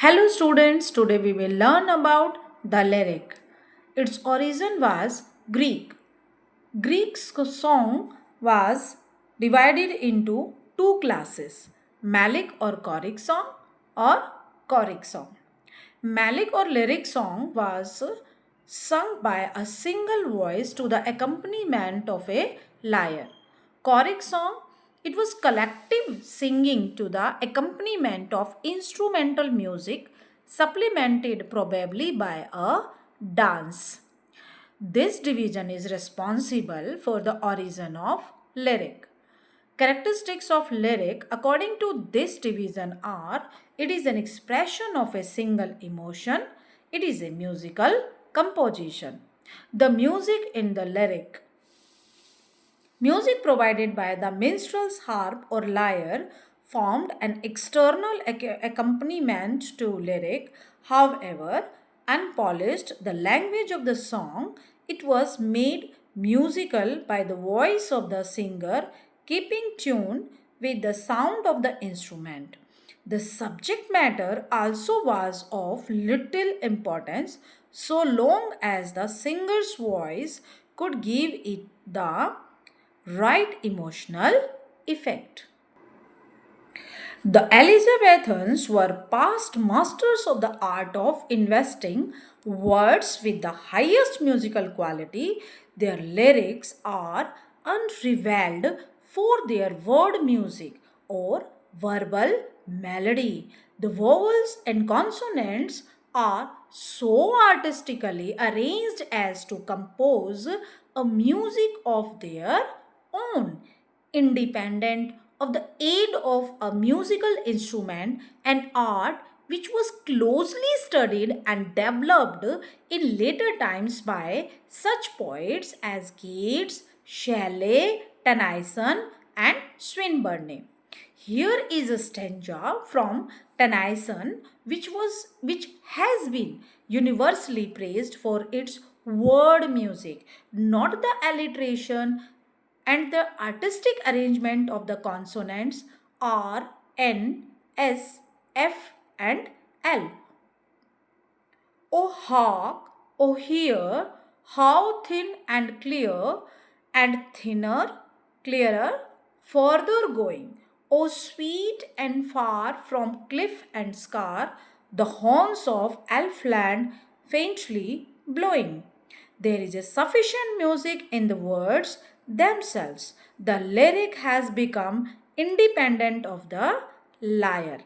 Hello students, today we will learn about the lyric. Its origin was Greek. Greek's song was divided into two classes, Malic or choric song or choric song. Malic or lyric song was sung by a single voice to the accompaniment of a lyre. Choric song, it was collective singing to the accompaniment of instrumental music, supplemented probably by a dance. This division is responsible for the origin of lyric. Characteristics of lyric according to this division are it is an expression of a single emotion, it is a musical composition. The music in the lyric. Music provided by the minstrel's harp or lyre formed an external accompaniment to lyric. However, unpolished, the language of the song, it was made musical by the voice of the singer, keeping tune with the sound of the instrument. The subject matter also was of little importance so long as the singer's voice could give it the right emotional effect. The Elizabethans were past masters of the art of investing words with the highest musical quality. Their lyrics are unrivaled for their word music or verbal melody. The vowels and consonants are so artistically arranged as to compose a music of their own, independent of the aid of a musical instrument, an art which was closely studied and developed in later times by such poets as Keats, Shelley, Tennyson, and Swinburne. Here is a stanza from Tennyson which has been universally praised for its word music, not the alliteration and the artistic arrangement of the consonants R, N, S, F, and L. O hark, O hear, how thin and clear, and thinner, clearer, further going. O sweet and far from cliff and scar, the horns of Elfland faintly blowing. There is a sufficient music in the words themselves. The lyric has become independent of the lyre.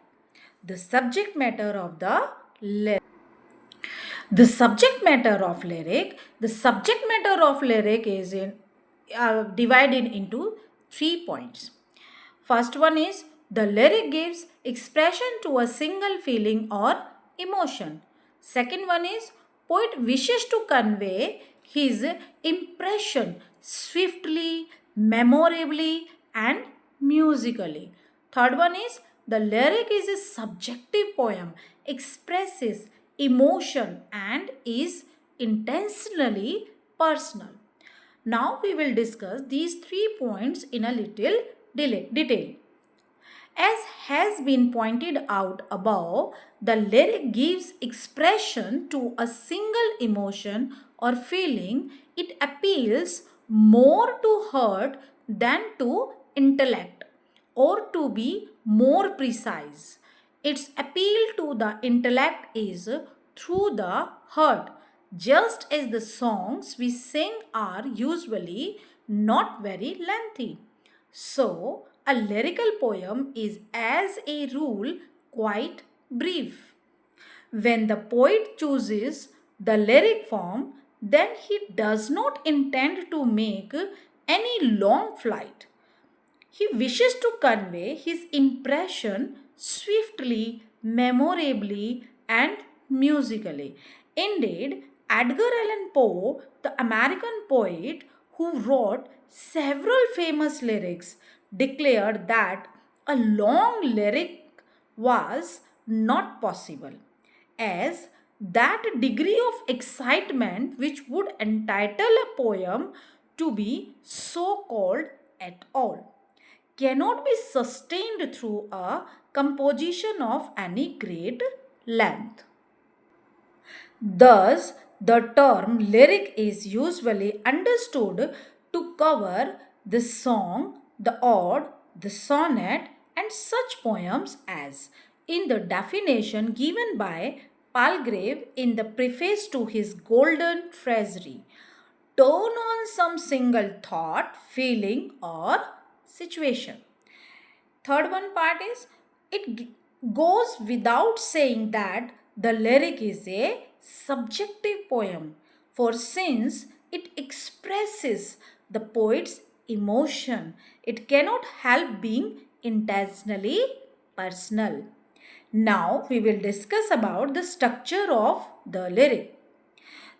The subject matter of the lyric. The subject matter of lyric is divided into 3 points. First one is the lyric gives expression to a single feeling or emotion. Second one is poet wishes to convey his impression swiftly, memorably, and musically. Third one is the lyric is a subjective poem, expresses emotion and is intentionally personal. Now we will discuss these 3 points in a little detail. As has been pointed out above, the lyric gives expression to a single emotion or feeling. It appeals more to heart than to intellect, or to be more precise. Its appeal to the intellect is through the heart, just as the songs we sing are usually not very lengthy. So, a lyrical poem is, as a rule, quite brief. When the poet chooses the lyric form, then he does not intend to make any long flight. He wishes to convey his impression swiftly, memorably, and musically. Indeed, Edgar Allan Poe, the American poet who wrote several famous lyrics, declared that a long lyric was not possible, as that degree of excitement which would entitle a poem to be so called at all cannot be sustained through a composition of any great length. Thus, the term lyric is usually understood to cover the song, the ode, the sonnet, and such poems as, in the definition given by Palgrave in the preface to his Golden Treasury, turn on some single thought, feeling, or situation. Third one part is goes without saying that the lyric is a subjective poem, for since it expresses the poet's emotion, it cannot help being intentionally personal. Now we will discuss about the structure of the lyric.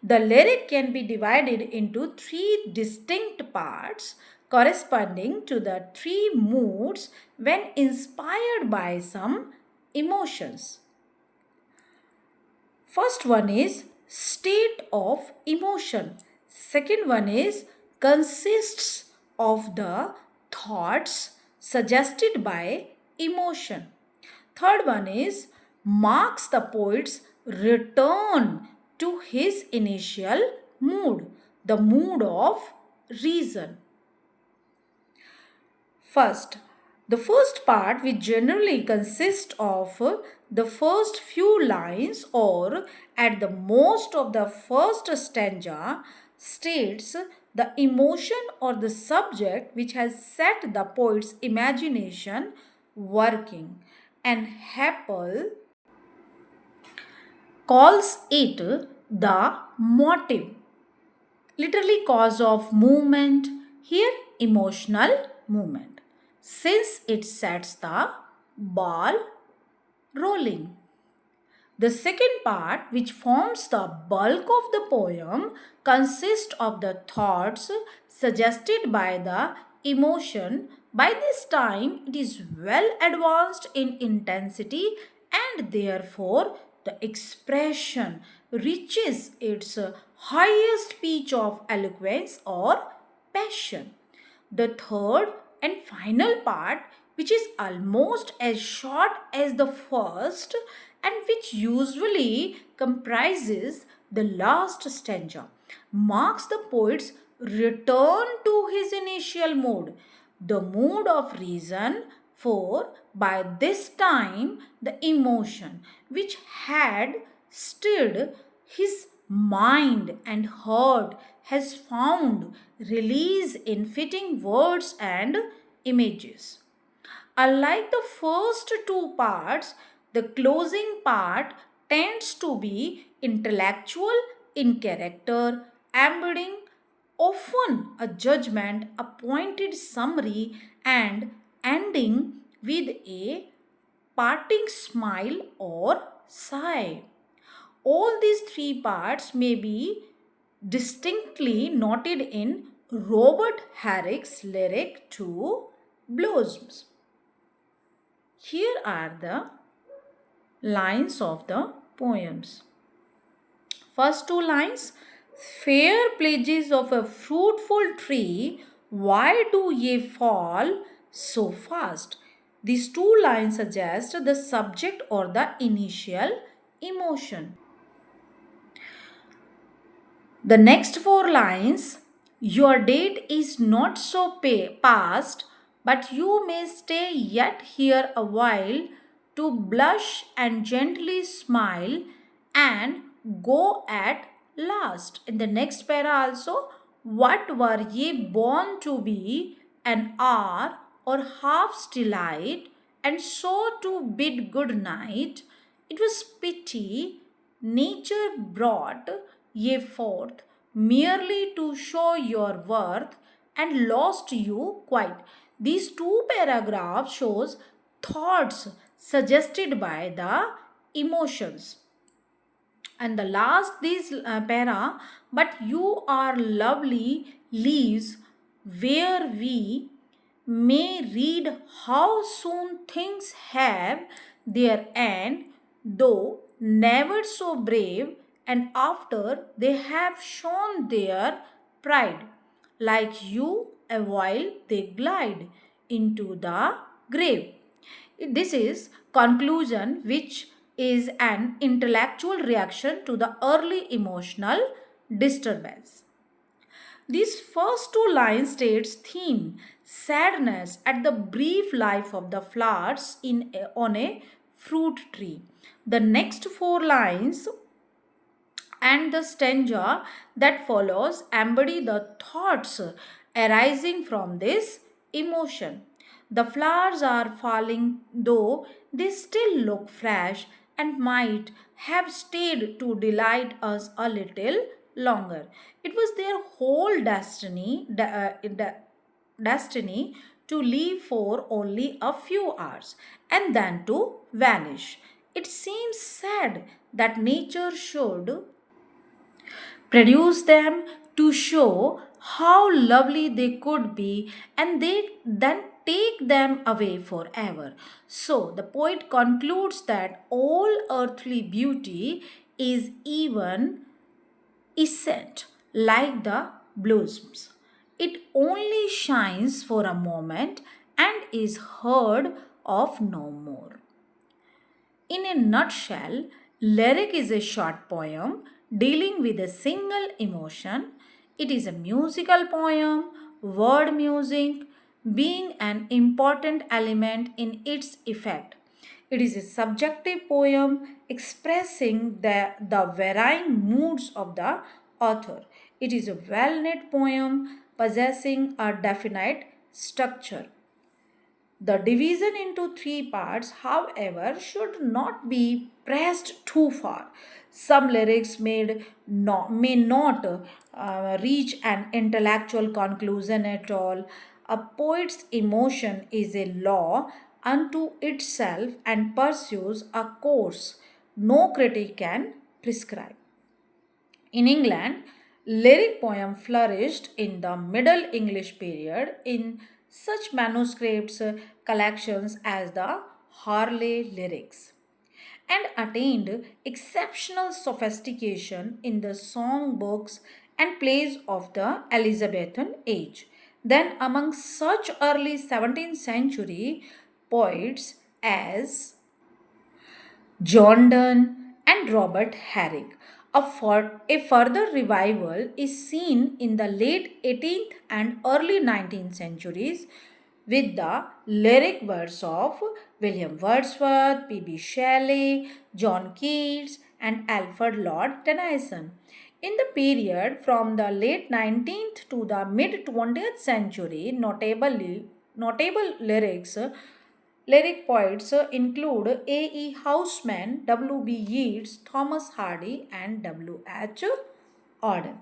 The lyric can be divided into three distinct parts corresponding to the three moods when inspired by some emotions. First one is state of emotion. Second one is consists of the thoughts suggested by emotion. Third one is marks the poet's return to his initial mood, the mood of reason. First, the first part, which generally consists of the first few lines or at the most of the first stanza, states the emotion or the subject which has set the poet's imagination working. And Happel calls it the motive, literally cause of movement, here emotional movement, since it sets the ball rolling. The second part, which forms the bulk of the poem, consists of the thoughts suggested by the emotion. By this time, it is well advanced in intensity and therefore the expression reaches its highest pitch of eloquence or passion. The third and final part, which is almost as short as the first and which usually comprises the last stanza, marks the poet's return to his initial mood, the mood of reason, for by this time the emotion which had stirred his mind and heart has found release in fitting words and images. Unlike the first two parts, the closing part tends to be intellectual in character, embedding often a judgment, a pointed summary, and ending with a parting smile or sigh. All these three parts may be distinctly noted in Robert Herrick's lyric to Blossoms. Here are the lines of the poems. First two lines: fair pledges of a fruitful tree, why do ye fall so fast? These two lines suggest the subject or the initial emotion. The next four lines: your date is not so past, but you may stay yet here a while to blush and gently smile and go at last. In the next para also, what were ye born to be, an hour or half's delight, and so to bid good night? It was pity nature brought ye forth merely to show your worth and lost you quite. These two paragraphs shows thoughts suggested by the emotions. And the last this para, but you are lovely leaves where we may read how soon things have their end, though never so brave, and after they have shown their pride, like you a while they glide into the grave. This is conclusion which is an intellectual reaction to the early emotional disturbance. These first two lines states theme sadness at the brief life of the flowers on a fruit tree. The next four lines and the stanza that follows embody the thoughts arising from this emotion. The flowers are falling, though they still look fresh and might have stayed to delight us a little longer. It was their whole destiny to live for only a few hours and then to vanish. It seems sad that nature should produce them to show how lovely they could be and they then take them away forever. So the poet concludes that all earthly beauty is even essent like the blossoms. It only shines for a moment and is heard of no more. In a nutshell, lyric is a short poem dealing with a single emotion. It is a musical poem, word music being an important element in its effect. It is a subjective poem expressing the varying moods of the author. It is a well knit poem possessing a definite structure. The division into three parts, however, should not be pressed too far. Some lyrics may not reach an intellectual conclusion at all. A poet's emotion is a law unto itself and pursues a course no critic can prescribe. In England, lyric poem flourished in the Middle English period in such manuscripts collections as the Harley lyrics and attained exceptional sophistication in the songbooks and plays of the Elizabethan age. Then, among such early 17th century poets as John Donne, and Robert Herrick. A further revival is seen in the late 18th and early 19th centuries with the lyric verse of William Wordsworth, P.B. Shelley, John Keats, and Alfred Lord Tennyson. In the period from the late 19th to the mid 20th century, notable lyric poets include A. E. Housman, W. B. Yeats, Thomas Hardy, and W. H. Auden.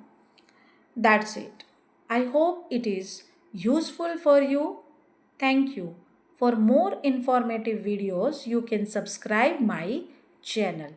That's it. I hope it is useful for you. Thank you. For more informative videos, you can subscribe my channel.